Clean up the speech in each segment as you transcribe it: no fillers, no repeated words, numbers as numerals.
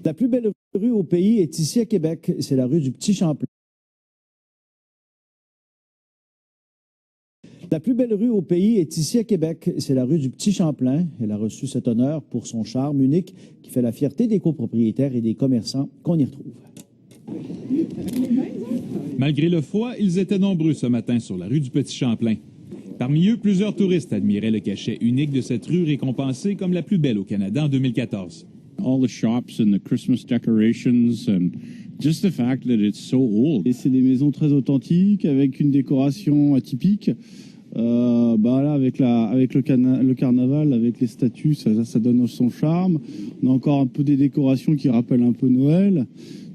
La plus belle rue au pays est ici à Québec. C'est la rue du Petit Champlain. La plus belle rue au pays est ici à Québec. C'est la rue du Petit Champlain. Elle a reçu cet honneur pour son charme unique qui fait la fierté des copropriétaires et des commerçants qu'on y retrouve. Malgré le froid, ils étaient nombreux ce matin sur la rue du Petit Champlain. Parmi eux, plusieurs touristes admiraient le cachet unique de cette rue récompensée comme la plus belle au Canada en 2014. All the shops and the Christmas decorations and just the fact that it's so old. Et c'est des maisons très authentiques avec une décoration atypique. Là, avec le carnaval, avec les statues, ça donne son charme. On a encore un peu des décorations qui rappellent un peu Noël.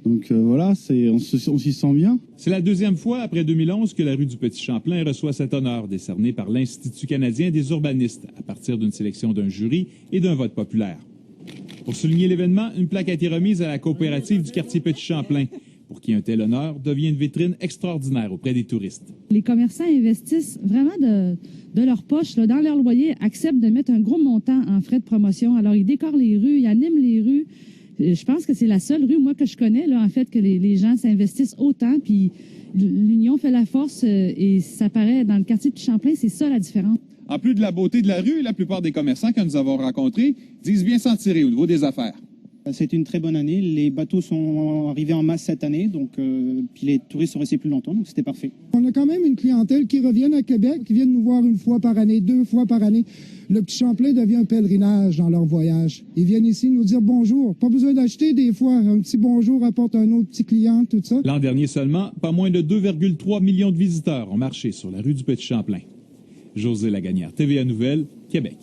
Donc voilà, on s'y sent bien. C'est la deuxième fois après 2011 que la rue du Petit Champlain reçoit cet honneur décerné par l'Institut canadien des urbanistes à partir d'une sélection d'un jury et d'un vote populaire. Pour souligner l'événement, une plaque a été remise à la coopérative du quartier Petit Champlain, pour qui un tel honneur devient une vitrine extraordinaire auprès des touristes. Les commerçants investissent vraiment de leur poche, là, dans leur loyer, acceptent de mettre un gros montant en frais de promotion. Alors, ils décorent les rues, ils animent les rues. Je pense que c'est la seule rue, moi, que je connais, là, en fait, que les gens s'investissent autant, puis l'union fait la force, et ça paraît dans le quartier Petit Champlain, c'est ça la différence. En plus de la beauté de la rue, la plupart des commerçants que nous avons rencontrés disent bien s'en tirer au niveau des affaires. C'est une très bonne année. Les bateaux sont arrivés en masse cette année, donc puis les touristes sont restés plus longtemps, donc c'était parfait. On a quand même une clientèle qui revient à Québec, qui viennent nous voir une fois par année, 2 fois par année. Le Petit Champlain devient un pèlerinage dans leur voyage. Ils viennent ici nous dire bonjour. Pas besoin d'acheter des fois. Un petit bonjour apporte un autre petit client, tout ça. L'an dernier seulement, pas moins de 2,3 millions de visiteurs ont marché sur la rue du Petit Champlain. José Lagagnère, TVA Nouvelles, Québec.